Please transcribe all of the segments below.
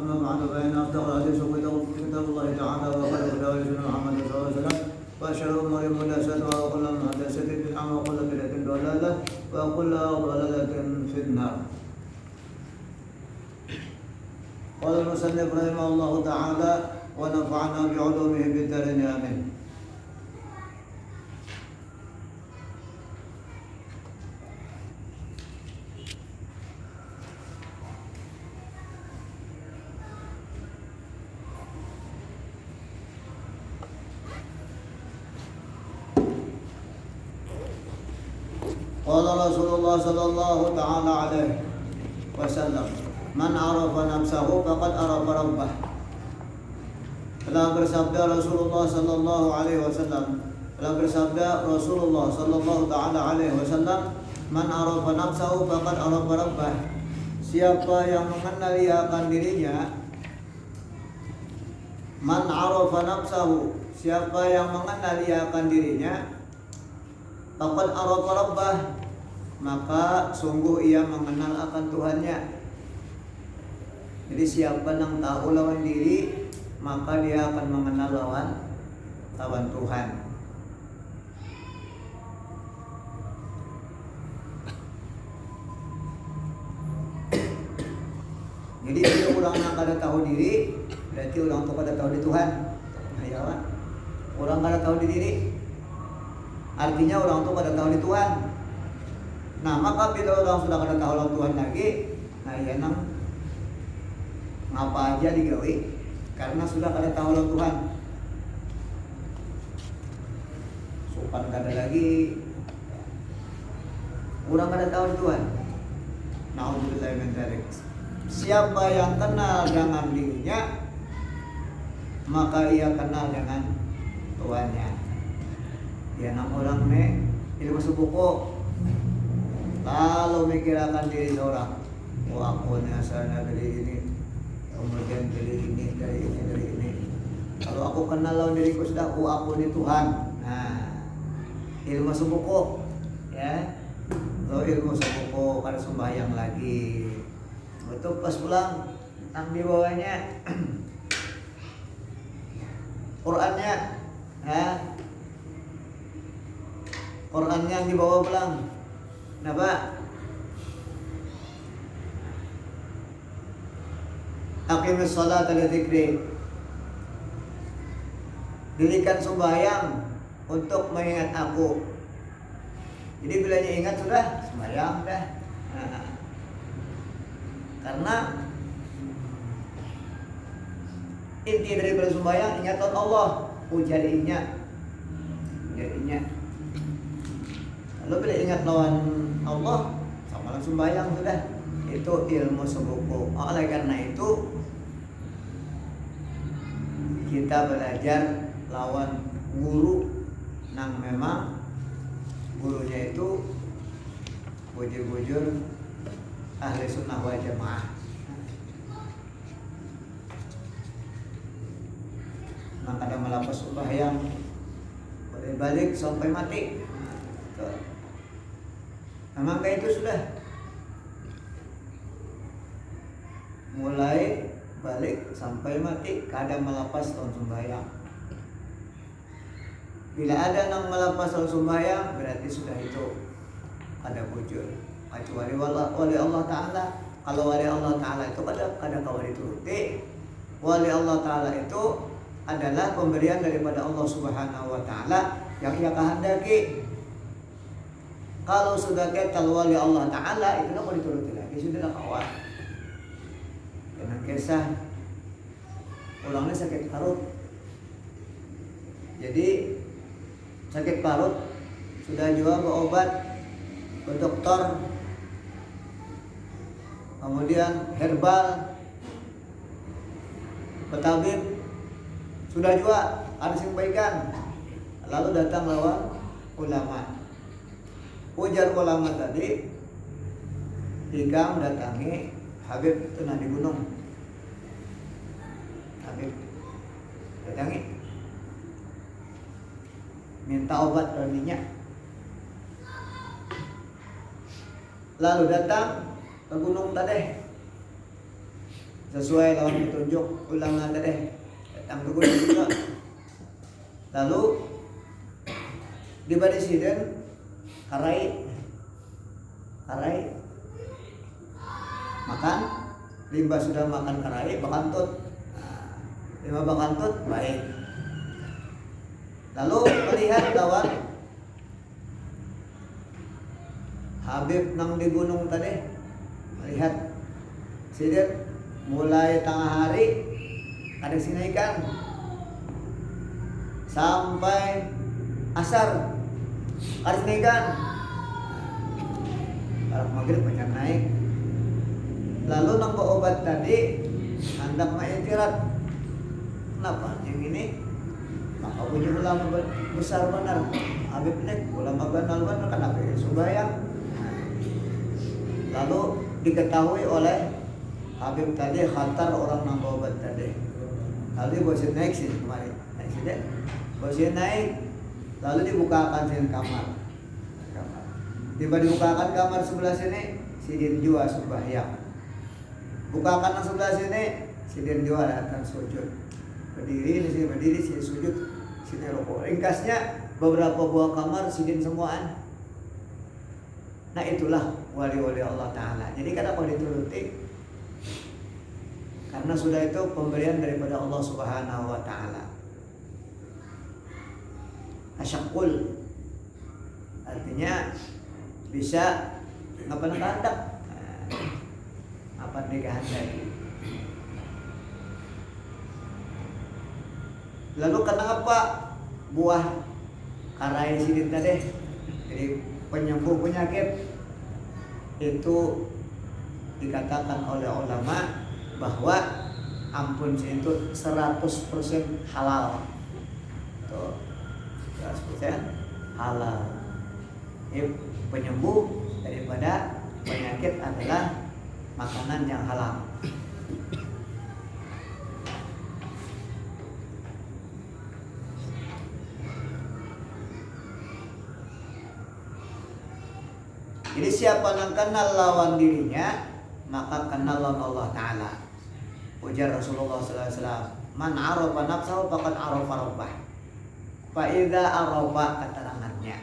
أما بعد فإن أصدق الحديث كتاب الله تعالى وخير الهدى هدي محمد صلى الله عليه وسلم وشر الأمور محدثاتها وكل محدثة بدعة وكل بدعة ضلالة وكل ضلالة في النار. قال المصنف رحمه الله تعالى ونفعنا بعلومه في الدارين آمين. قال رسول الله صلى الله تعالى عليه وسلم man arafa nafsahu faqad arafa rabbah. Telah bersabda Rasulullah sallallahu alaihi wasallam, taala alaihi wasallam, man arafa nafsahu faqad arafa rabbah. Siapa yang mengenali akan dirinya, man arafa nafsahu, siapa yang mengenali akan dirinya, faqad arafa rabbah, maka sungguh ia mengenal akan Tuhannya. Jadi siapa yang tahu lawan diri, maka dia akan mengenal lawan Tuhan. Jadi bila orang yang kada tahu diri, berarti orang itu kada tahu di Tuhan. Ya, orang kada tahu di diri, artinya orang itu kada tahu di Tuhan. Nah, maka bila orang sudah kada tahu lawan Tuhan lagi, nah ya nang ngapa aja digawe karena sudah kada tahu lawan Tuhan. Sopan kada lagi, orang kada tahu Tuhan. Nauzubillahi min dzalik. Siapa yang kenal dengan dirinya, maka ia kenal dengan Tuhannya. Ya nang orang ne ilmu subuko lalu mikirkan diri seorang, oh aku ni asalnya dari ini, kemudian dari ini. Kalau aku kenal lawan diriku sudah, oh aku ni Tuhan. Nah, ilmu subuko, ya. Kalau ilmu subuko kada sembahyang lagi, betul pas pulang ambil bawahnya Qurannya, ya. Qurannya yang dibawa pulang. Kenapa? Aqimus sholata li dzikri. Dirikan sembahyang untuk mengingat aku. Jadi bila ingat sudah sembahyang dah. Nah, karena inti dari sembahyang ingat Allah. Jadinya. Kalau bila ingat lawan Allah, sama langsung sembahyang sudah. Itu ilmu subuku. Oleh karena itu kita belajar lawan guru nang memang gurunya itu bujur-bujur ahli sunnah wal jamaah. Nang kada melapas sembahyang balik sampai mati. Memang kayak itu sudah mulai balik sampai mati kada melepas tahun sembahyang. Bila ada nang melepas tahun sembahyang berarti sudah itu ada bujur. Kecuali wali Allah Ta'ala. Kalau wali Allah Ta'ala itu kada kau dituruti. Wali Allah Ta'ala itu adalah pemberian daripada Allah Subhanahu Wa Ta'ala yang ia kehendaki. Kalau sudah ketal wali Allah Ta'ala itu nak kau dituruti lagi, sudah nak kawan. Karena kisah orangnya sakit parut. Jadi sakit parut sudah jual ke obat ke dokter, kemudian herbal, ke tabib, sudah juga ada yang baikan. Lalu datang lawan ulama. Ujar ulama tadi, ikam datangi Habib itu di gunung. Habib datangi, minta obat rondinya. Lalu datang ke gunung tadi. sesuai lawan petunjuk ulangan tadi datang ke gunung juga. Lalu di badisiden karai makan, limbah sudah makan karai bakantut. Limbah bakantut baik. Lalu melihat lawan Habib nang di gunung tadi, melihat sidir mulai tengah hari ada sinaikan sampai asar ada sinaikan. Kalau maghrib banyak naik. Lalu nang obat tadi hendak mengiktirat. Kenapa yang ini? Maka punya ulama besar benar. Habib nek ulama benar kenapa ya subayang. Lalu diketahui oleh Habib tadi khatar orang nang obat tadi. Lalu bosin naik sini kemarin. Naik sini. Bosin naik. Lalu dibukakan sini kamar. Tiba dibukakan kamar sebelah sini, sidin jua sembahyang. Bukakan yang sebelah sini, sidin jua datang sujud. Berdiri di sini, berdiri sini sujud, sini rukuk. Ringkasnya beberapa buah kamar sidin semuaan. Nah itulah wali-wali Allah Ta'ala. Jadi kadang kalau dituruti, karena sudah itu pemberian daripada Allah Subhanahu Wa Ta'ala. Asyakul artinya bisa ngapain kehendak apa dikehendaki. Lalu kenapa buah karai sidin tadi jadi penyembuh penyakit itu dikatakan oleh ulama bahwa ampun itu 100% halal. Tuh, 100% halal. Penyembuh daripada penyakit adalah makanan yang halal. Jadi siapa yang kenal lawan dirinya, maka kenal lawan Allah Ta'ala. Ujar Rasulullah SAW, man arafa nafsahu faqad arafa rabbah. Fa'idha arafa keterangannya,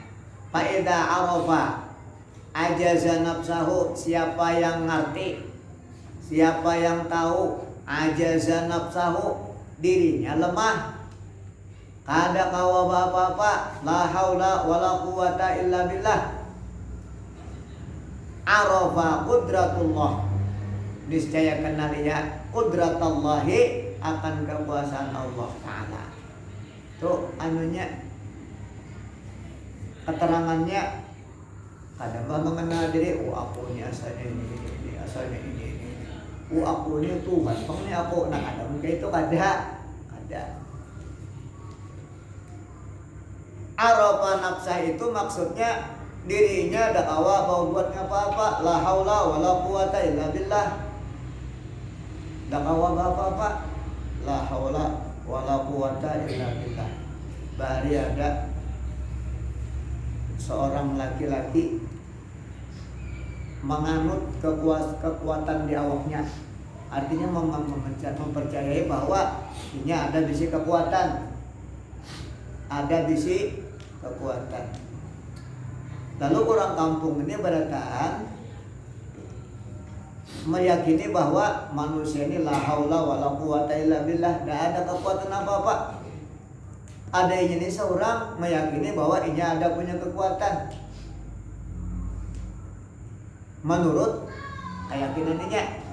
fa'idha arafa ajaza nafsahu, siapa yang ngerti, siapa yang tahu, ajaza nafsahu, dirinya lemah, kada kawa apa-apa, la haula wala quwata illa billah, arafa qudratullah, niscaya kenal ya qudratullahi, akan kekuasaan Allah Ta'ala. Tuh anunya, keterangannya kadang mengenal diri, aku ini asalnya ini, asalnya ini. Aku ini Tuhan, ini aku. Nah kadang kayak itu kada. Arafa nafsah itu maksudnya dirinya dakwa mau buat apa-apa, la haula wala quwata illa billah. Dakwa apa-apa, la haula wala quwata illa billah. Bari ada seorang laki-laki menganut kekuatan di awaknya, artinya mempercayai bahwa ini ada bisi kekuatan, Lalu orang kampung ini berataan meyakini bahwa manusia ini la haula wala quwata illa billah, tidak ada kekuatan apa-apa. Adanya ini seorang meyakini bahwa ini ada punya kekuatan menurut keyakinannya.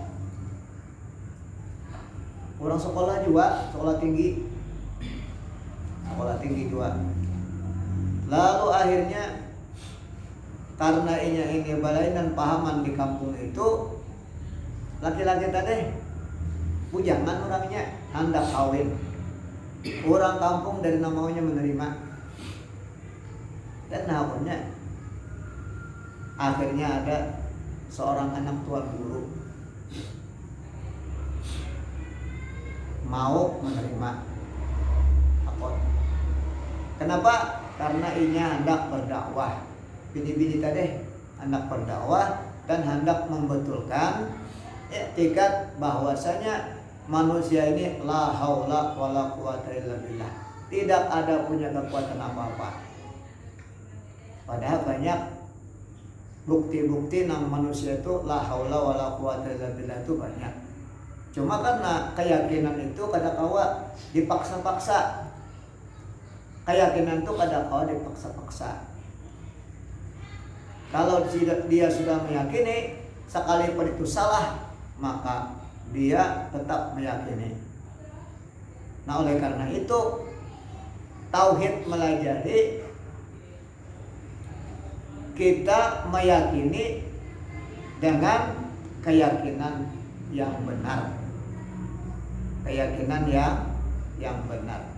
Orang sekolah juga, sekolah tinggi juga. Lalu akhirnya karena ini balainan pahaman di kampung itu, laki-laki tadi bujangan orangnya hendak kawin. Orang kampung dari namanya menerima, dan akhirnya ada seorang anak tua guru mau menerima akad. Kenapa? Karena inya hendak berdakwah. Bini-bini tadi hendak berdakwah dan hendak membetulkan etikat bahwasanya manusia ini la haula wala quwata illa billah. Tidak ada punya kekuatan apa-apa. Padahal banyak bukti-bukti nang manusia itu la haula wala quwata illa billah itu banyak. Cuma karena keyakinan itu kadang-kala dipaksa-paksa. Keyakinan itu kadang-kala dipaksa-paksa. Kalau dia sudah meyakini sekalipun itu salah, maka dia tetap meyakini. Nah, oleh karena itu tauhid melajari kita meyakini dengan keyakinan yang benar. Keyakinan yang benar.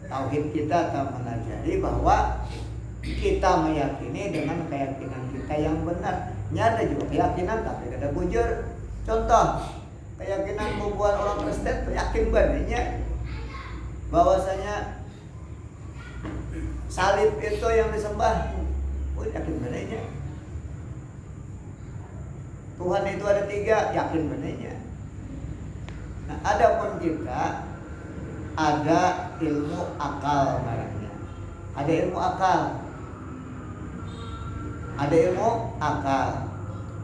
Tauhid kita akan melajari bahwa kita meyakini dengan keyakinan kita yang benar. Nyata juga keyakinan tapi kada bujur. Contoh, keyakinan membuat orang Kristen yakin bangetnya bahwasanya salib itu yang disembah. Yakin bangetnya. Tuhan itu ada 3, yakin bangetnya. Nah, adapun kita ada ilmu akal namanya. Ada ilmu akal. Ada ilmu akal.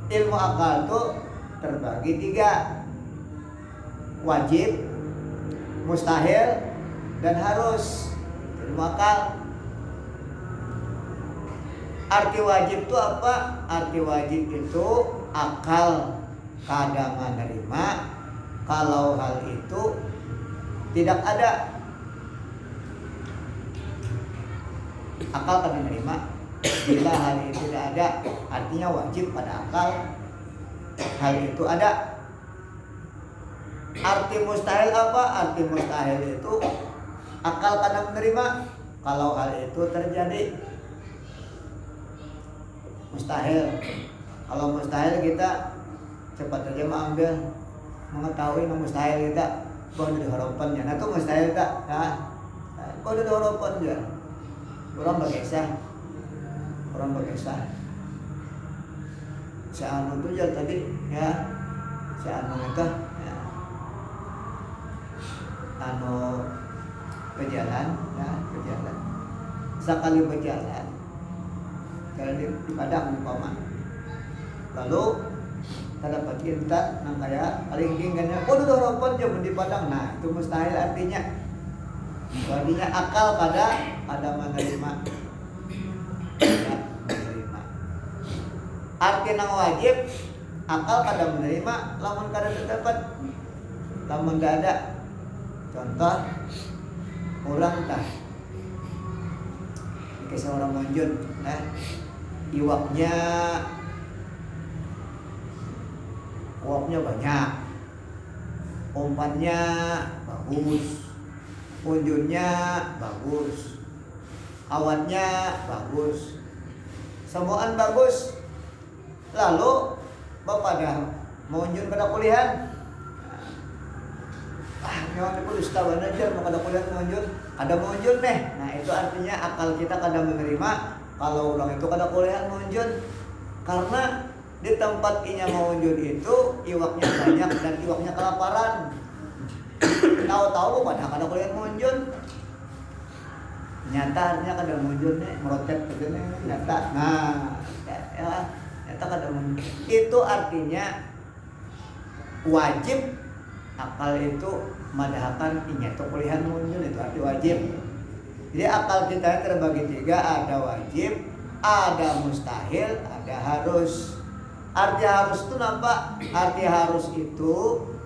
Ilmu akal itu terbagi 3. Wajib, mustahil, dan harus. Ilmu akal. Arti wajib itu apa? Arti wajib itu akal kadang menerima kalau hal itu tidak ada. Akal kadang menerima bila hal itu tidak ada, artinya wajib pada akal hal itu ada. Arti mustahil apa? Arti mustahil itu akal kadang menerima kalau hal itu terjadi. Mustahil. Kalau mustahil kita cepat saja mengambil mengetahui yang mustahil kita baru ada harapannya. Nah itu mustahil tak? Nah, baru ada harapannya. Orang berkisah. Si anu tu je tadi ya. Si anu itu ya. Anu berjalan ya, berjalan. Sekali berjalan jalan di padang umpama. Lalu terdapat intan nang kaya kalingking kan ya. Udah harapan je di padang. Nah, itu mustahil artinya. Artinya akal kada menerima. Arti nang wajib akal kada menerima lamun kada terdapat. Lamun tidak ada. Contoh orang tah kisah orang monjun nah iwaknya banyak, umpannya bagus, unjunnya bagus, awatnya bagus, semuaan bagus. Lalu bapak dah mau unjun kada kuliah. Nyawa itu ustawan aja mau kada kuliah mau unjun, ada mau unjun nih. Nah itu artinya akal kita kada menerima kalau orang itu kada kuliah mau unjun, karena di tempat inya mau unjun itu iwaknya banyak dan iwaknya kelaparan. Tahu-tahu pada kada kuliah mau unjun. Nyata artinya kada mau unjun nih, merotet begini nyata. Nah, ya, nyata kada mau unjun. Itu artinya wajib akal itu madahakan inya itu kuliah mau unjun, itu arti wajib. Jadi akal kita terbagi 3, ada wajib, ada mustahil, ada harus. Arti harus itu apa? Arti harus itu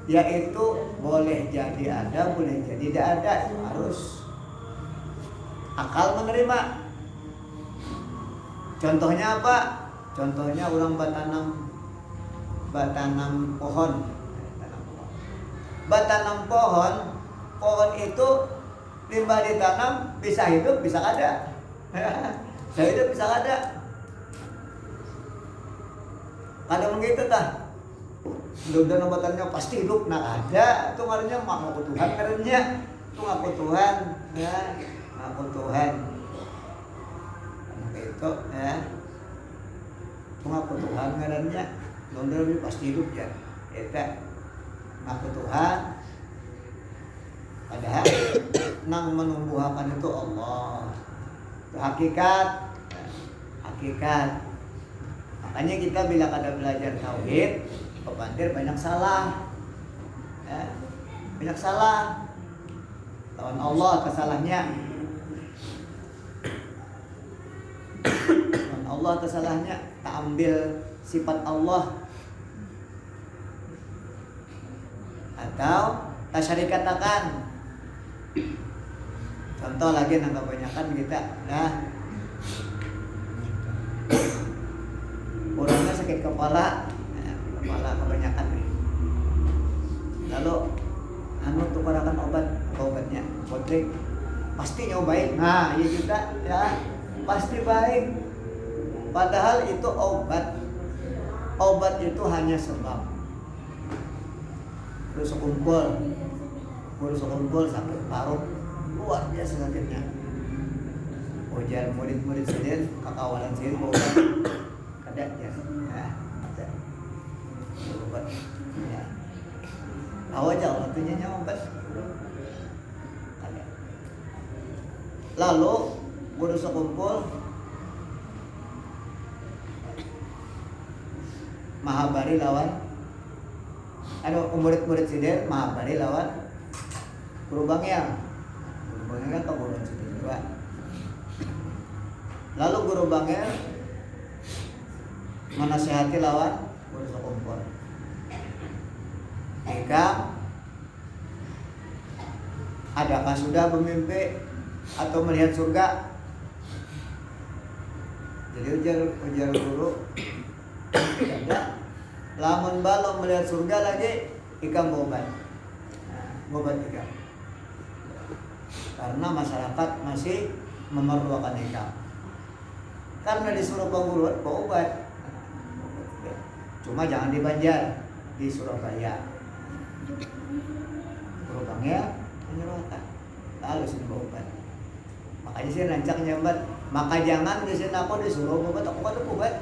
yaitu boleh jadi ada, boleh jadi tidak ada, itu harus. Akal menerima. Contohnya apa? Contohnya orang batanam pohon. Batanam pohon itu limbah ditanam bisa hidup, bisa kada. Bisa hidup, bisa kada. Kada begitu tah. Mudah nabatannya pasti hidup, nah ada. Itu ngarannya ngaku Tuhan ngarannya. Itu ngaku Tuhan, ya. Ngaku Tuhan. Itu ya. Itu ngaku Tuhan ngarannya. Mudah pasti hidup ya. Eta ngaku Tuhan, padahal nang menumbuhakan itu Allah. Itu hakikat. Makanya kita bila kada belajar tauhid, kebandir banyak salah. Ya, banyak salah. Lawan Allah kesalahnya. Lawan Allah kesalahnya, tak ambil sifat Allah. Atau tasyarikatakan. Contoh lagi yang kebanyakan kita, nah orangnya sakit kepala kebanyakan nih. Lalu tukarakan obatnya, potek pasti nyobain. Nah, iya juga ya, pasti baik. Padahal itu obat itu hanya sebab. Terus kumpul sakit paru, luar biasa sakitnya. Ujar murid-murid sendiri, kakawalan sendiri obat. Ada ya, ada obat. Ya. Tahu aja waktunya obat. Ada. Lalu guru sekumpul mahabari lawan murid-murid sidir mahabari lawan guru Bangya kan keguruan sidir juga. Lalu guru Bangya menasihati lawan guru sekumpul. Jika adakah sudah bermimpi atau melihat surga? Jadi ujar guru, tidak. Lamun balong melihat surga lagi, ikam bobat. Bobat ikam. Karena masyarakat masih memerlukan ikam. Karena disuruh pengguruan obat. Cuma jangan di Banjar, di Surabaya. Berubangnya menyerahkan. Lalu sini obat. Makanya sih rancang nyambat. Maka jangan di sini aku disuruh obat, aku kan obat.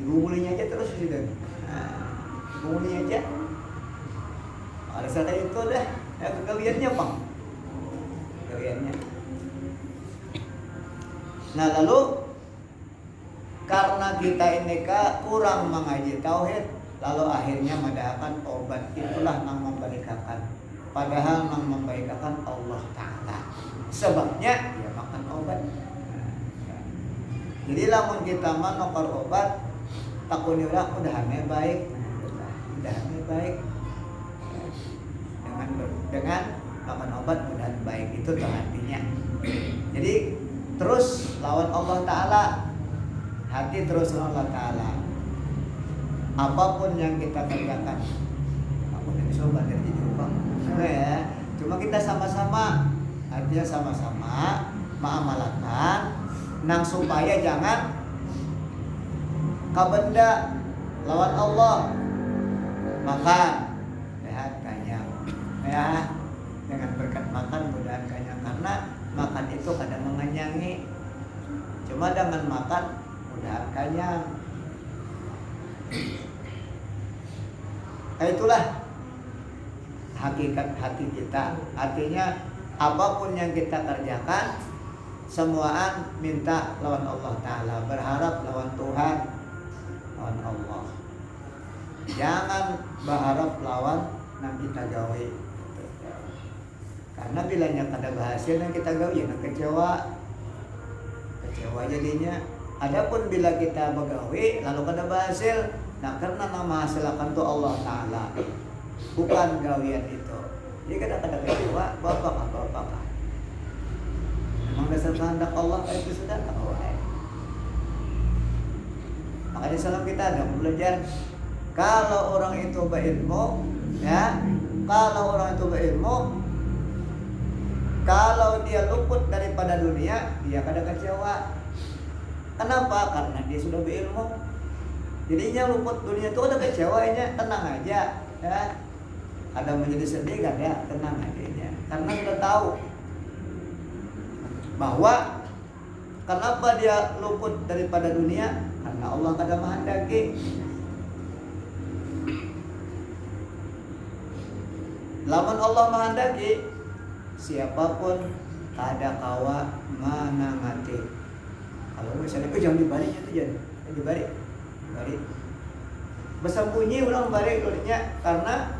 Digumulinya aja terus di situ. Digumulinya aja. Ada saat itu dah. Ya kegaliannya bang. Kegaliannya. Nah lalu karena kita ini kurang mengaji tauhid, lalu akhirnya mendapatkan obat itulah yang membaikakan. Padahal yang membaikakan Allah Ta'ala. Sebabnya ya makan obat. Jadi lamun kita menukar obat, takunilah udahannya baik. Udahannya baik. Dengan makan obat mudahan baik itu tuh artinya. Jadi terus lawan Allah Ta'ala. Hati terus Allah Ta'ala. Apapun yang kita kerjakan, apapun yang sobat jadi berubah. Ya, cuma kita sama-sama, artinya sama-sama mengamalkan, nang supaya jangan kabenda lawan Allah. Makan, sehat kenyang. Ya, dengan berkat makan mudahan kenyang, karena makan itu kadang mengenyangi. Cuma dengan makan mudahan kenyang. Nah, itulah hakikat hati kita. Artinya apapun yang kita kerjakan, semuaan minta lawan Allah Ta'ala, berharap lawan Tuhan, lawan Allah. Jangan berharap lawan yang kita gawe. Karena bilanya kada berhasil yang kita gawe, yang kecewa jadinya. Adapun bila kita begawe lalu kada berhasil, nah karena nama hasilkan tu Allah Ta'ala, bukan gawian itu. Jadi kadang-kadang kecewa, bapak. Memang dasar kehendak Allah itu sudah tahu. Makanya salam kita ada belajar. Kalau orang itu berilmu, ya, kalau dia luput daripada dunia, dia kada kecewa. Kenapa? Karena dia sudah berilmu. Jadinya luput dunia itu ada kecewanya, tenang aja, ya. Ada menjadi sedih kan ya, tenang aja. Karena sudah tahu bahwa kenapa dia luput daripada dunia, karena Allah kada menghendaki. Lamun Allah menghendaki siapapun kada kawa manangati. Kalau misalnya jangan dibalik itu jangan dibalik. Bersembunyi orang balik kulitnya karena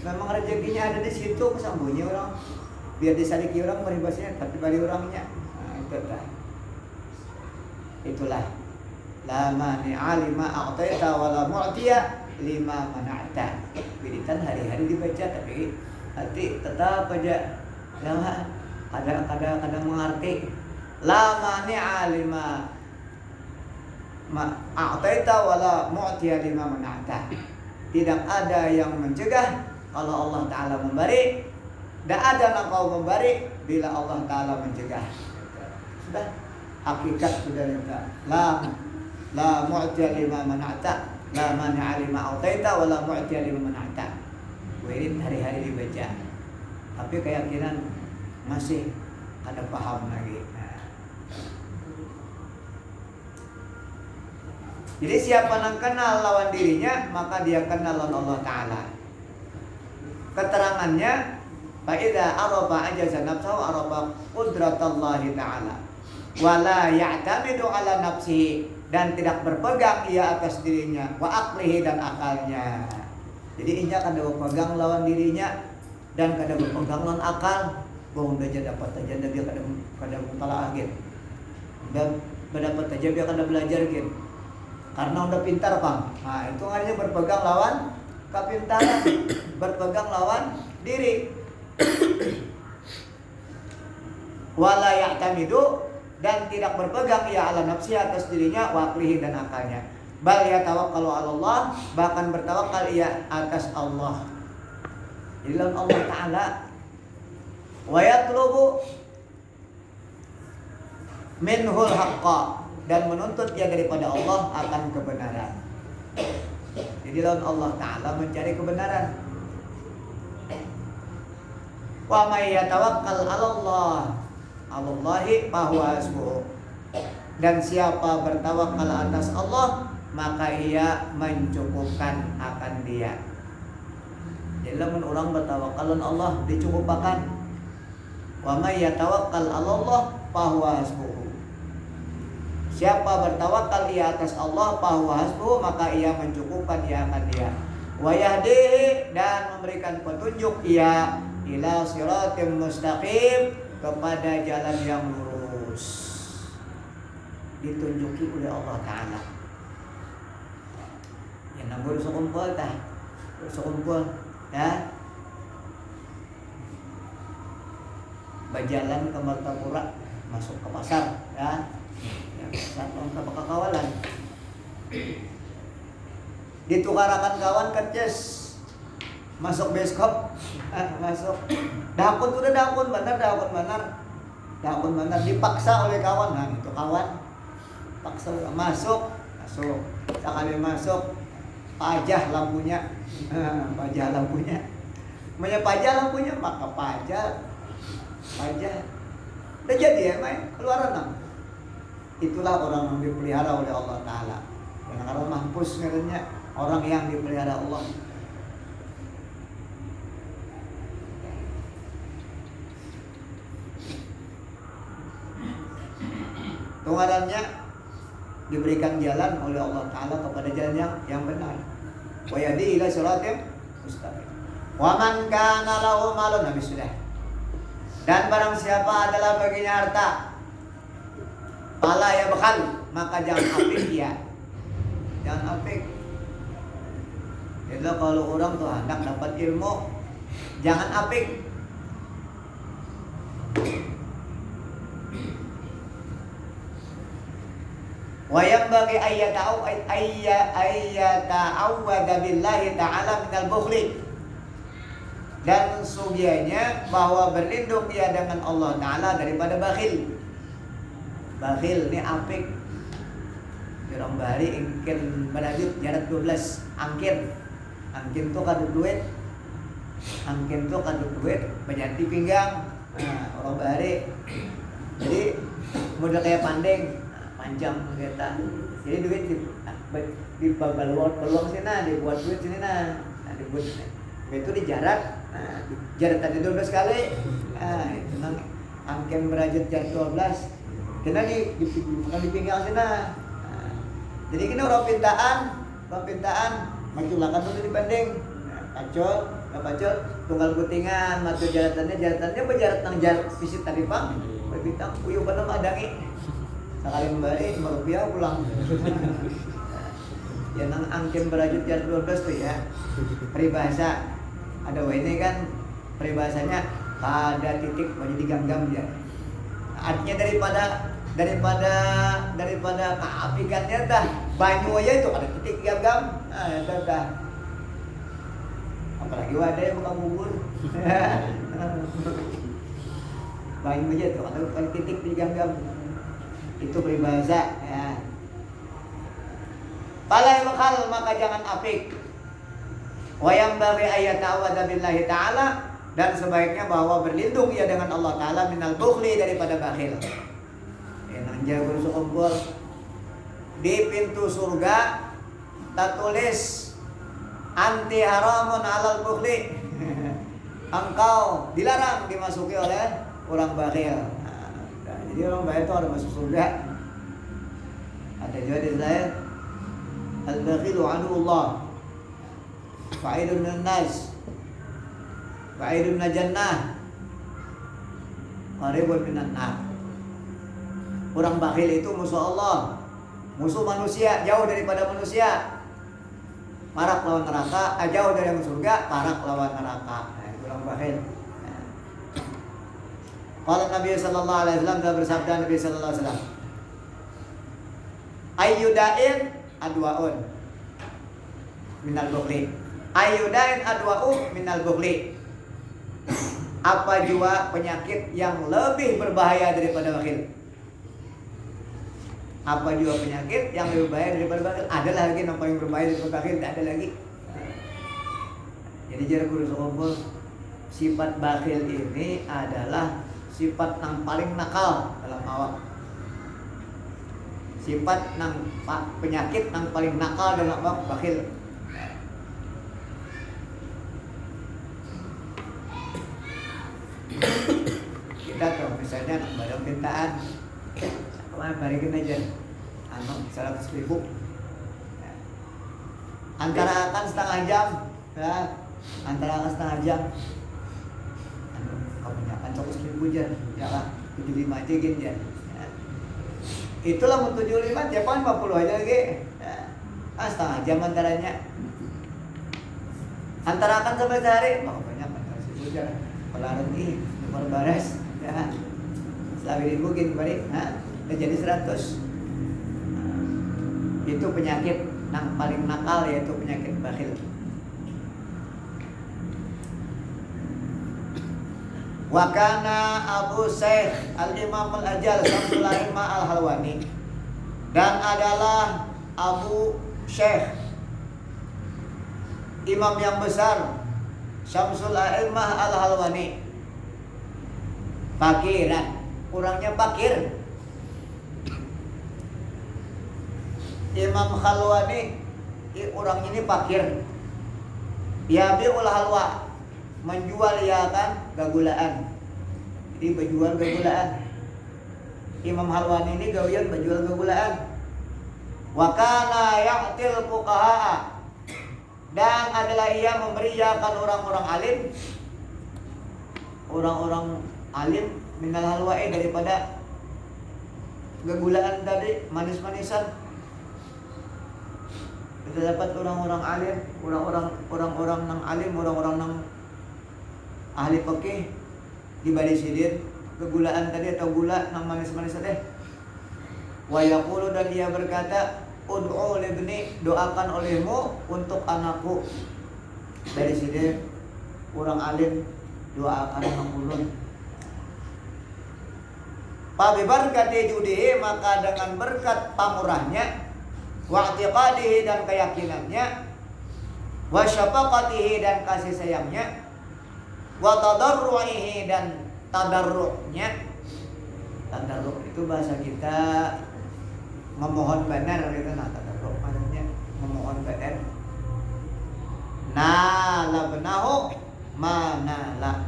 memang rezekinya ada di situ, bersembunyi orang biar disadiki orang meribasnya tapi balik orangnya. Nah, itulah la mani'a lima a'taita wa la mu'tiya lima mana'ta. Wiritan hari-hari dibaca tapi hati tetap aja kadang mengerti la mani'a lima a'taita wa la mu'tiya lima mana'ta. Tidak ada yang mencegah kalau Allah Ta'ala memberi, tidak ada yang kau memberi bila Allah Ta'ala mencegah. Sudah hakikat sudah minta la mu'tiya lima mana'ta, la mani'a lima a'taita wa la mu'tiya lima mana'ta. Wirid hari-hari dibaca. Tapi keyakinan masih ada paham lagi. Nah. Jadi siapa yang kenal lawan dirinya, maka dia kenal lawan Allah Ta'ala. Keterangannya fa'idha arafa ajaza nafsahu arafa qudratallahi ta'ala wala ya'tamidu ala nafsihi, dan tidak berpegang ia atas dirinya wa aqlihi, dan akalnya. Jadi inya kada berpegang lawan dirinya dan kada berpegang lawan akal. Bohong aja dapat aja dia kada mutala agin. Dan berdapat aja dia kada belajar gitu. Karena udah pintar, Bang. Nah, itu artinya berpegang lawan kepintaran, berpegang lawan diri. Wala ya'tamidu, dan tidak berpegang ia ala nafsi atas dirinya wa aqlihi, dan akalnya. Bal yatawakkalu 'ala Allah, bahkan bertawakal ia atas Allah. Ilan Allah Ta'ala wa yatlubu minhul haqqa, dan menuntut dia daripada Allah akan kebenaran. Jadi lawan Allah Ta'ala mencari kebenaran. Wa may yatawakkal 'ala Allah, Allahi fahuwa hasbuh. Dan siapa bertawakal atas Allah, maka ia mencukupkan akan dia. Jadi lamun orang bertawakal Allah dicukupkan. Wa may yatawakkal 'ala Allah fahuwa hasbuh. Siapa bertawakal ia atas Allah, fahuwa hasbuh, maka ia mencukupkan ia akan dia. Wa yahdihi, dan memberikan petunjuk ia ila siratim mustaqim, kepada jalan yang lurus. Ditunjuki oleh Allah Ta'ala. Yang nambur sekumpul dah, sekumpul ya. Berjalan ke Martapura, masuk ke pasar ya. Satu ke kawalan. Ditukarakan kawan kerjas, masuk beskop, masuk. Dakun udah dakun benar, dipaksa oleh kawan. Nah itu kawan paksa masuk. Sekali masuk pajah lampunya, pajah lampunya, maka pajah. Udah jadi ya, keluaran nang. Itulah orang yang dipelihara oleh Allah Ta'ala. Karena mampus ngerenya orang yang dipelihara Allah. Tunggalannya diberikan jalan oleh Allah Ta'ala kepada jalan yang benar. Wa yadi ila siratim mustaqim. Wa man kana lahu malun, habis sudah. Dan barang siapa adalah baginya harta, fala ya bakal, maka jangan apik dia. Jangan apik. Jadi kalau orang tuh hendak dapat ilmu, jangan apik. Wa yanbaghi ayyata'awwada billahi ta'ala minal bukhli. Dan sugianya bahwa berlindung dia dengan Allah Ta'ala daripada bakhil. Bakhil ni apik. Orang bari ingkin berlanjut jarak 12 angkin. Angkin tu kadut duit. Angkin tu kadut duit berjanti pinggang. Nah, orang bari. Jadi model kayak pandeng. Panjang kita. Jadi duit di peluang sini, dibuat duit sini nah dibuat itu dijarak. Jaratannya 12 kali. Itu nang angken berajut jarat 12. Kena bukan di pinggang sana. Jadi kena orang pintaan maculakan dulu dibanding. Pacol, tunggal putingan, matu jaratannya berjarat nang jarat visit tadi Bang. Berbintang puyuh pada madangi. Sekali kembali rupiah pulang. Ya nang angken berajut jarat 12 tuh ya. Peribahasa. Ada ini kan peribahasanya pada titik menjadi diganggam dia. Artinya daripada keapikannya dah banyu aja itu ada titik ganggam. Dah. Apalagi wadah yang bukan bubur. Banyu aja tuh ada titik di ganggam. Itu peribahasa ya. Pala hal maka jangan apik. Wayang bagi ayat ta'awwadha billahi ta'ala, dan sebaiknya bahwa berlindung ia dengan Allah Ta'ala minal bukhli, daripada bakhil. Yang jago sekumpul di pintu surga tertulis anti haramun alal bukhli. Engkau dilarang dimasuki oleh orang bakhil. Jadi orang bakhil itu harus masuk surga. Ada juga di ayat al-bakhilu aduwwullah fa'idun minan nas fa'idun minal jannah qaribun minan nar. Orang bakhil itu musuh Allah, musuh manusia, jauh daripada manusia. Marak lawan neraka, jauh dari surga, marak lawan neraka. Itu orang bakhil. Qala Nabi sallallahu alaihi wasallam, telah bersabda Nabi sallallahu alaihi wasallam, ayyudain adwaun minal bukhli. Ayyudain adwa'u minal bukhli. Apa jua penyakit yang lebih berbahaya daripada bakhil? Apa jua penyakit yang lebih berbahaya daripada bakhil? Ada lagi yang paling berbahaya daripada bakhil? Tidak ada lagi. Jadi jarak guru sekumpul, sifat bakhil ini adalah sifat yang paling nakal dalam awak. Sifat penyakit yang paling nakal dalam awak bakhil. Kita tuh misalnya nak badan pintaan, kemarin balikin aja, 100.000. Antara akan setengah jam, ya, antara akan setengah jam. Kamu akan 100.000 jan, ya lah, 75 aja gini jan. Itulah mau 75, siapa 50 aja lagi. Ya. Setengah jam antaranya. Antara akan sampai sehari, banyak 100.000 jan. Pelaran ini, nomor bares, ya. Selama ribu balik, udah jadi 100. Itu penyakit yang paling nakal, yaitu penyakit bakhil. Wakana Abu Syekh Al-Imam Al-Ajal Syamsul A'immah Al-Halwani, dan adalah Abu Syekh Imam yang besar Syamsul A'immah Al-Halwani, fakiran, kurangnya fakir. Imam Halwani orang ini fakir. Yabi'ul halwa, menjual ya kan gagulaan. Jadi berjual gagulaan. Imam Halwani ini gawian berjual gagulaan. Wa kana ya'til fuqaha, dan adalah ia memberiakan orang-orang alim, orang-orang alim minal halwa'i, daripada gagulaan tadi, manis-manisan. Kita dapat orang-orang alim, orang-orang nang alim, orang-orang nang ahli fikih dibalik sidin kegulaan tadi atau gula nang manis-manis tadi. Wa yaqulu, dan dia berkata, ud'u libni, doakan olehmu untuk anakku. Dari sini orang alim doakan anak ulun. Fa bi barakati judihi, maka dengan berkat pamurahnya, wa i'tiqadihi, dan keyakinannya, wa syafaqatihi, dan kasih sayangnya, wa tadarru'ihi, dan tadarru'nya. Tadarru' itu bahasa kita memohon benar gitu, nah tadarru' maksudnya memohon benar. Nah labnahu, manala,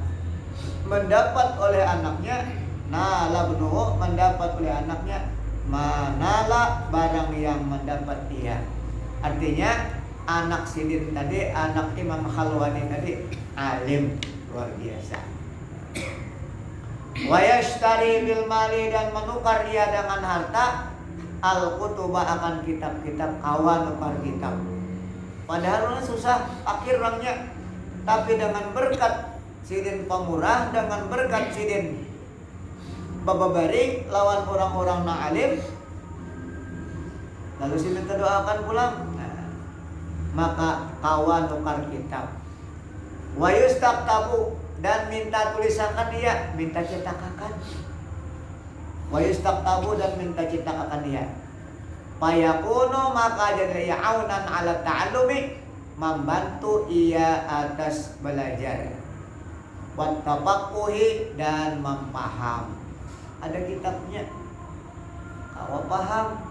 mendapat oleh anaknya, nala benuhu, mendapat oleh anaknya, manala, barang yang mendapat dia. Artinya anak Sidin tadi, anak Imam Khalwani tadi alim luar biasa. Wa yashtari bil mali, dan menukar ia dengan harta, al kutuba, akan kitab-kitab, kawan nukar kitab. Padahal orang susah akhir orangnya, tapi dengan berkat Sidin pemurah, dengan berkat Sidin bababari lawan orang-orang na'alim, lalu Sidin terdoakan pulang, maka kawan nukar kitab. Wa yustaktabu, dan minta tulisakan dia, minta cetakan. Wa yustaktabu, dan minta cetakan dia. Fayakunu, maka jadi aunan ala ta'allumi, membantu ia atas belajar. Wat tafaqquhi, dan mempaham. Ada kitabnya, kau paham.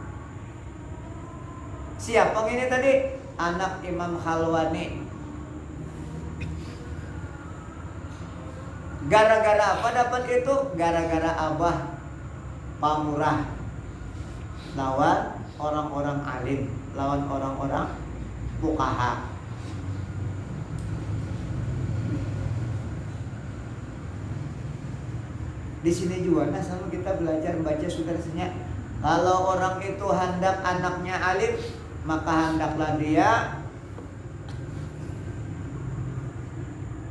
Siapa ini tadi? Anak Imam Khalwani. Gara-gara apa dapat itu? Gara-gara abah pamurah lawan orang-orang alim, lawan orang-orang fuqaha. Di sini juga sama kita belajar membaca sudaranya. Kalau orang itu hendak anaknya alim, maka hendaklah dia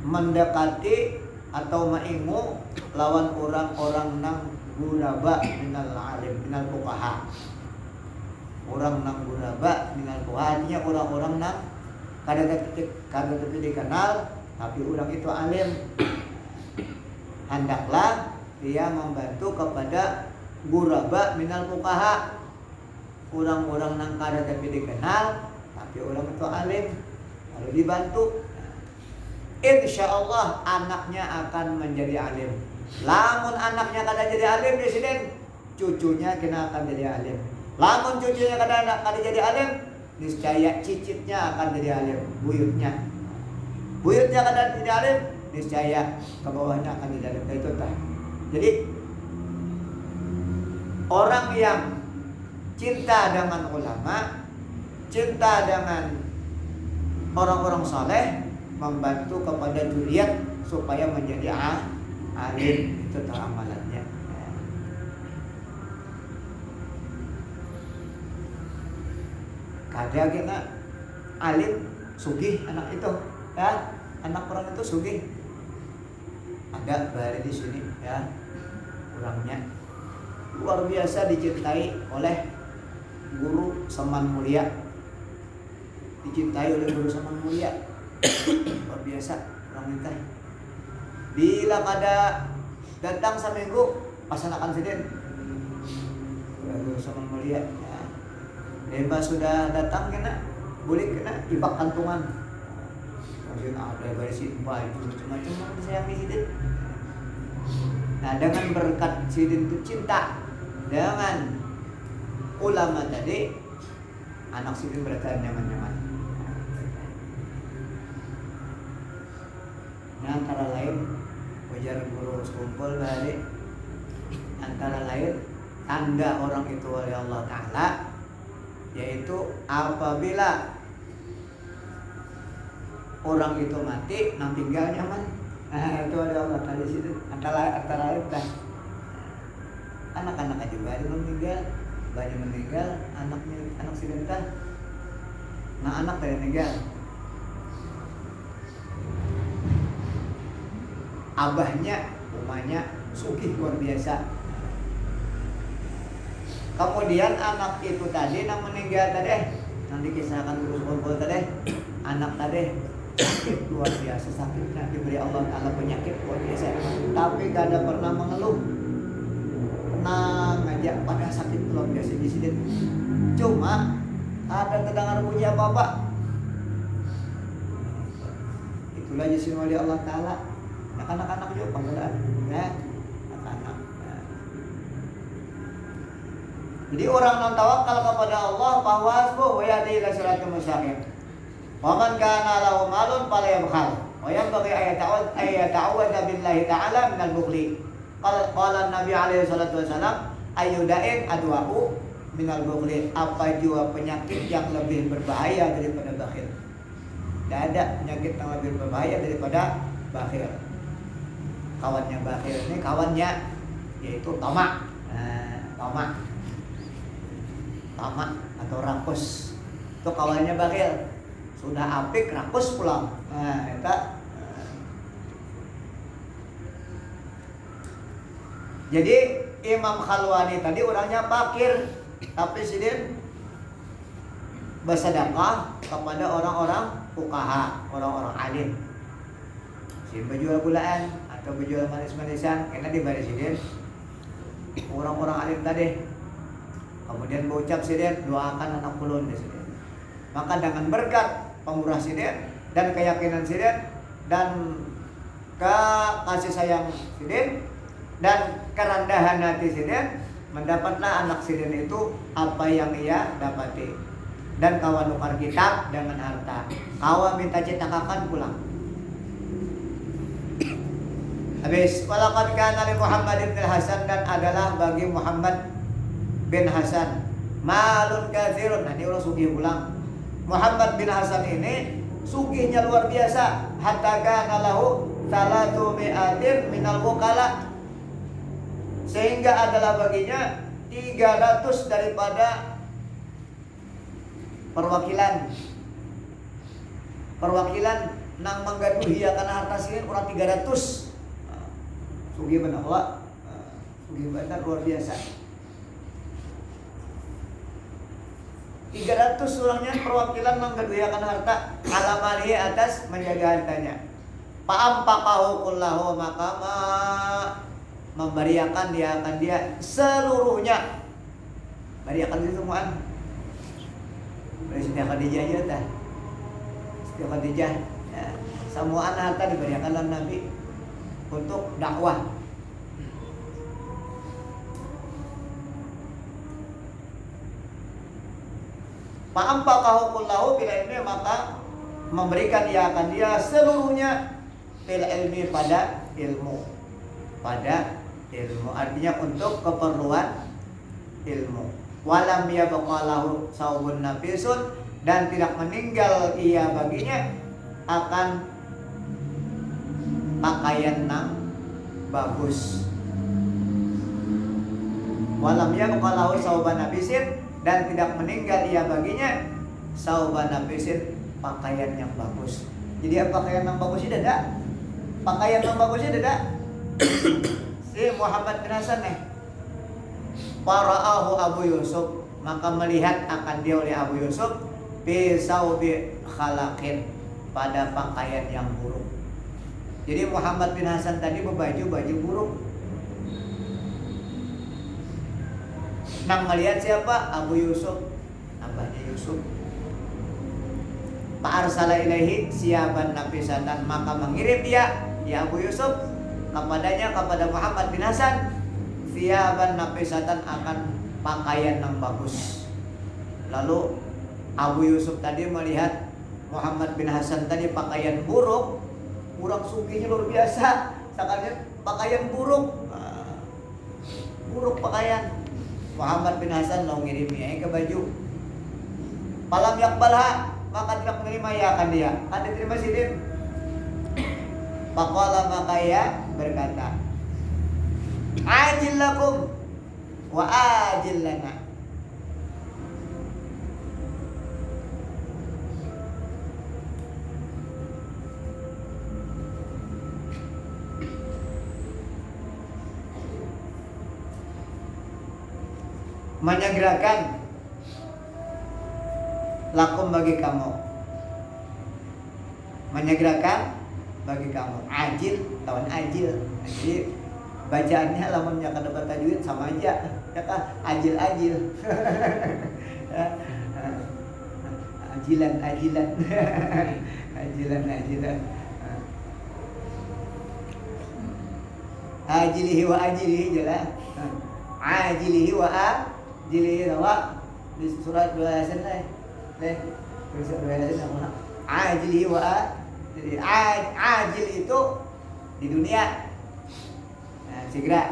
mendekati atau maingu lawan orang-orang nang guraba minal alim, minal fuqaha. Orang nang guraba minal fuqaha, artinya orang-orang nang kada dikenal, tapi orang itu alim. Hendaklah dia membantu kepada guraba minal fuqaha, orang-orang nang kada dikenal, tapi orang itu alim, lalu dibantu. Insya Allah anaknya akan menjadi alim. Lamun anaknya kada jadi alim di sini, cucunya kena akan jadi alim. Lamun cucunya kada jadi alim, niscaya cicitnya akan jadi alim, buyutnya. Buyutnya kada jadi alim, niscaya ke bawahnya akan jadi alim. Itu tah. Jadi orang yang cinta dengan ulama, cinta dengan orang-orang saleh, membantu kepada zuriat supaya menjadi alim. Itu amalannya. Kada kita alim sugih anak itu, ya, anak orang itu sugih. Ada bari di sini, ya, orangnya luar biasa dicintai oleh guru Saman Mulia, dicintai oleh guru Saman Mulia. Luar biasa orang itu. Bila kada datang seminggu pasanakan Sidin guru Saman Mulia, ya. Lembah sudah datang kena boleh kena ibak kantungan. Maksudnya ada barisin baju macam-macam disayangi Sidin. Nah, dengan berkat Sidin itu cinta dengan ulama tadi, anak Sidin berkata nyaman-nyaman. Nah, antara lain wajar guru sekumpul dari antara lain tanda orang itu oleh Allah Ta'ala, yaitu apabila orang itu mati, nang tinggal nyaman. Nah, itu ada Allah Ta'ala di situ. Antara lain dah. Anak-anak aja banyak meninggal, anak Sidin tah. Nah, anak tadi meninggal. Abahnya, umahnya sugih luar biasa. Kemudian anak itu tadi nang meninggal tadi, nanti kisahkan terus kumpul tadi, anak tadi sakit luar biasa, sakitnya diberi Allah Ta'ala penyakit luar biasa, tapi gak ada pernah mengeluh, nang aja pada sakit luar biasa di sini. Cuma ada terdengar bunyi apa-apa, itulah jisi wali Allah Ta'ala. Anak-anak juga panggilan, ya, anak-anak. Ya. Jadi orang yang tawakal kepada Allah, bahwa hasbuh wa yahdi ila siratal mustaqim. Wa man kana lahu malun falyabkhal, Wa yanbaghi ayata'awwadha billahi ta'ala minal bukhli. Qala Nabi alaihi salatu wasalam, ayyuda'in adwa'u minal bukhli. Apa jua penyakit yang lebih berbahaya daripada bakhil? Tidak ada penyakit yang lebih berbahaya daripada bakhil. Kawannya bakhil ini kawannya yaitu tamak. Tamak atau rakus. Itu kawannya bakhil. Sudah apik rakus pulang. Nah, eta. Jadi Imam Khalwani tadi orangnya fakir, tapi sidin bersedekah kepada orang-orang fuqaha, orang-orang alim. Si berjual gulaan atau berjual manis-manisan, karena diberi sidin orang-orang alim tadi. Kemudian berucap sidin, doakan anak ulun di sidin. Maka dengan berkat pemurah sidin dan keyakinan sidin dan kasih sayang sidin dan kerendahan hati sidin, mendapatlah anak sidin itu apa yang ia dapati. Dan kawan nukar kitab dengan harta, kawan minta cetakan pulang. Habis walaqad kana li Muhammad bin Hasan, dan adalah bagi Muhammad bin Hasan malun katsirun. Nanti orang sugih pulang. Muhammad bin Hasan ini sugihnya luar biasa. Hatta kana lahu 300 minal wukala, sehingga adalah baginya 300 daripada perwakilan nang manggaduhi akan harta sirin orang 300. Sugih benar Allah, sugih benar luar biasa. 300 orangnya perwakilan manggaduhi akan harta, alamalihi atas menjaga hartanya. Fa'ampaqahu kullahu, maka memberiakan dia akan dia seluruhnya. Beriakan itu semuaan. Siti Khadijah aja tah. Siti Khadijah ya, semua harta diberikan oleh Nabi untuk dakwah. Fa'ampaqahu kullahu bil ilmi, maka memberikan ia akan dia seluruhnya bil ilmi, pada ilmu. Pada ilmu artinya untuk keperluan ilmu. Walam yabqa lahu saubun nafisun, dan tidak meninggal ia baginya akan pakaian yang bagus. Walam yabqa lahu sauban nafisin, dan tidak meninggal ia baginya sauban nafisin, pakaian yang bagus. Jadi pakaian yang bagus itu ada? Pakaian yang bagus itu ada? Si Muhammad bin Hasan nih. Fara'ahu Abu Yusuf, maka melihat akan dia oleh Abu Yusuf bi saubi khalaqin, pada pakaian yang buruk. Jadi Muhammad bin Hasan tadi baju buruk. Nang melihat siapa? Abu Yusuf, abahnya Yusuf. Fa'arsala ilaihi siyaban nafisatan, maka mengirim dia, ya Abu Yusuf, kepadanya, kepada Muhammad bin Hasan, siyaban nafisatan, akan pakaian yang bagus. Lalu Abu Yusuf tadi melihat Muhammad bin Hasan tadi pakaian buruk, kurang sugihnya luar biasa. Sekalian pakaian buruk, buruk pakaian. Muhammad bin Hasan mau ngirimnya ke baju. Palam yakbalha, maka tidak menerima ya akan dia. Kan diterima sidin. Faqala, maka ia berkata, ajil lakum wa ajil lana. Menyegerakan lakum bagi kamu, menyegerakan bagi kamu. Ajil, lawan ajil. Jadi bacaannya lamunnya kada dapat tajwid sama aja. Ya kan? Ajil. Ajilan. Ajilan. Ajilihi wa ajilihi jelas. Ajilihi wa ajilihi rawa di surat 2 Yasin leh. Surat 2 Yasin apa? Ajilihi wa Jadi ajil itu di dunia. Nah, segera.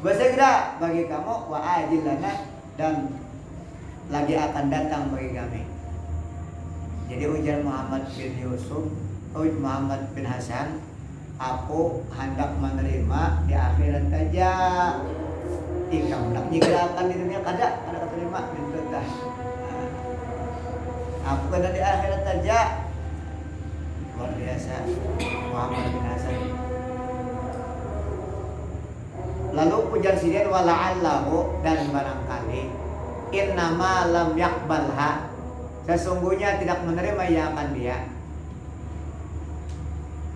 Bersegera bagi kamu wa ajil lana, dan lagi akan datang bagi kami. Jadi ujar Muhammad bin Yusuf, Muhammad bin Hasan, aku hendak menerima di akhirat saja. Kamu nak nyegerakan di dunia kada keterima minta. Aku kada di akhirat saja. Luar biasa Muhammad bin Hasan. Lalu ujar sidian wala'allahu, dan barangkali innama lam yakbalha, sesungguhnya tidak menerima ya akan dia.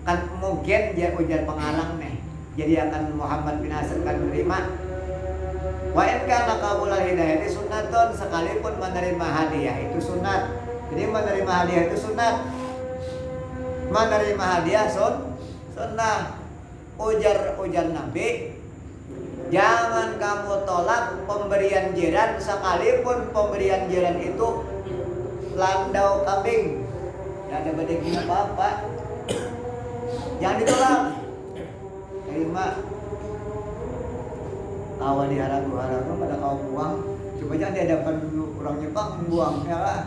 Kan mungkin dia ujar pengalang nih, jadi akan Muhammad bin Hasan kan menerima. Wa in kana qabulal hidayah itu sunnatun, sekalipun menerima hadiah itu sunat. Jadi menerima hadiah itu sunat. Menerima hadiah sunnah. Ujar Nabi, jangan kamu tolak pemberian jiran sekalipun pemberian jiran itu landau kambing. Tidak ada bedanya apa-apa. Jangan ditolak. Terima. Kawan diharap-harap pada kau buang. Coba jangan di hadapan orang Jepang buang ya lah.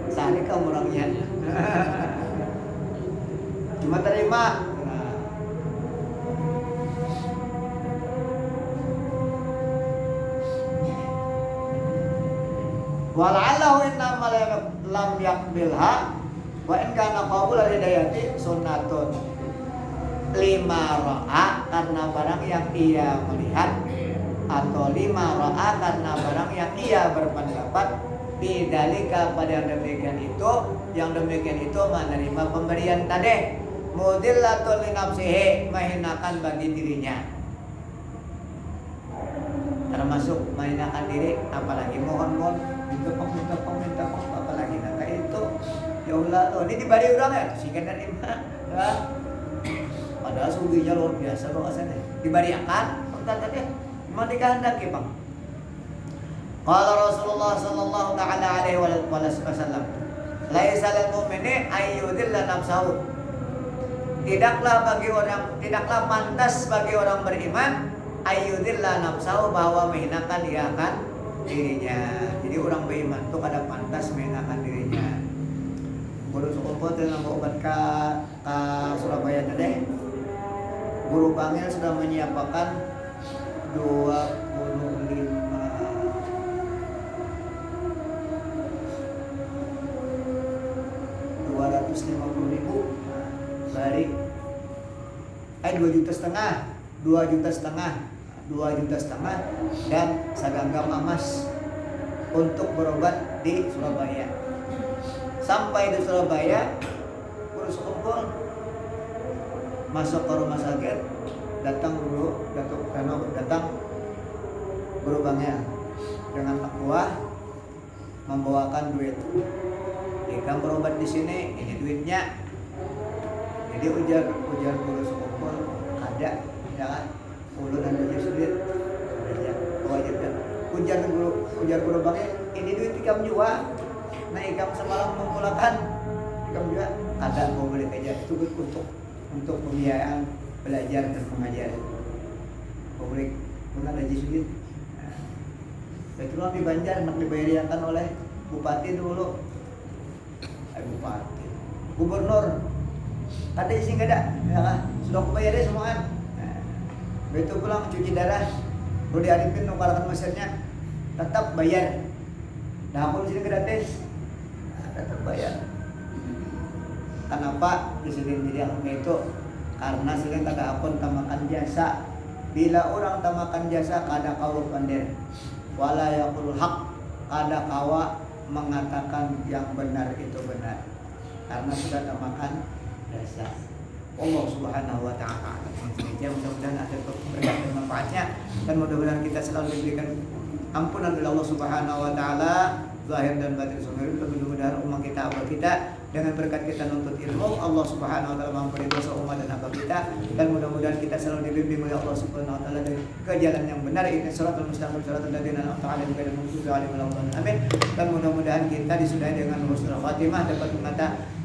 Sehari kamu orangnya. Cuma terima. Wala'allahu innama lam yakbilha wa in kana qabul al-hidayati sunnatun lima ra'a, karena barang yang ia melihat, atau lima ra'a karena barang yang ia berpendapat bidzalika pada yang demikian itu menerima pemberian tadi mudillatul li nafsihi, menghinakan bagi dirinya, termasuk menghinakan diri, apalagi mohon minta apalagi nak itu ya Allah, ini dibari orang ya singkat dan iman ya. Padahal suginya luar biasa loh asalnya dibari akan tadi mau dikehendaki bang. Qala Rasulullah sallallahu ta'ala alaihi wasallam, laisa lil mu'mini ayyudilla nafsahu, tidaklah pantas bagi orang beriman ayyudilla nafsahu, bahwa menghinakan dia akan dirinya. Jadi orang beriman itu kada pantas menghinakan dirinya. Guru sekolah dengan obat ke Surabaya tadi, guru Bangil sudah menyiapkan 250.000 balik 2,5 juta dan segenggam emas untuk berobat di Surabaya. Sampai di Surabaya, guru sekumpul masuk ke rumah sakit, datang guru Bangil dengan anak buah membawakan duit. Jika berobat di sini, ini duitnya. Jadi ujar guru sekumpul ada, jangan ulun dan duit sulit. Wajib dan ujar guru Bangil, ini duit ikam juga. Nah ikam semalam mempulakan ikam juga ada mau beli aja itu untuk pembiayaan belajar dan mengajar. Publik pun ada jisulit. Betul di Banjar nak dibayarkan oleh bupati dulu. Bupati, gubernur, ada isi nggak ada, ya kan? Sudah aku bayar semua kan. Begitu pulang cuci darah, Rudi Arifin nukarkan mesinnya, tetap bayar. Nah aku di sini gratis, tetap bayar. Kenapa di sini tidak itu? Karena sering kata akun tamakan jasa. Bila orang tamakan jasa, kada kau pandir. Wala yaqul haq, kada kawa mengatakan yang benar itu benar, karena sudah tamakan jasa. Allah Subhanahu wa ta'ala. Mudah-mudahan ada berkah dan manfaatnya, dan mudah-mudahan kita selalu diberikan ampunan oleh Allah Subhanahu wa ta'ala zahir dan batin. Mudah-mudahan umat kita, abah kita, dengan berkat kita nuntut ilmu, Allah Subhanahu wa ta'ala mengampuni dosa umat dan abah kita, dan mudah-mudahan kita selalu dibimbing oleh Allah Subhanahu wa ta'ala ke jalan yang benar. Ini shiratal mustaqim, shiratal ladzina an'amta 'alaihim ghairil maghdubi 'alaihim waladdallin. Amin. Dan mudah-mudahan kita disudahi dengan husnul khatimah, dapat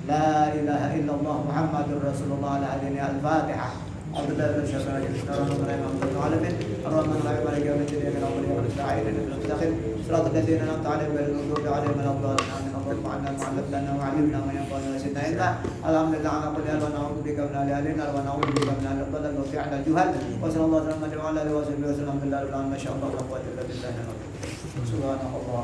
La ilaha illallah Muhammadur Rasulullah ala hadini al-Fatihah. Alhamdulillah syukur Bismillahirrahmanirrahim alamin arrahmanirrahim maliki yaumiddin iyyaka na'budu wa iyyaka nasta'in ihdinas siratal siratal ladzina an'amta 'alaihim ghairil maghdubi 'alaihim waladdallin amin Allahumma 'allimna ma 'allamtana wa 'allimna ma yanfa'una wa zidna ilma alhamdulillah ala kulli hal wa na'udzu bika min al-halin wa na'udzu bika min al-dhalal wa fi'l al-juhal wa sallallahu alaihi wa sallam ala alihi wa sahbihi wa sallam billahi ma sha Allah wa la quwwata illa billah subhanallah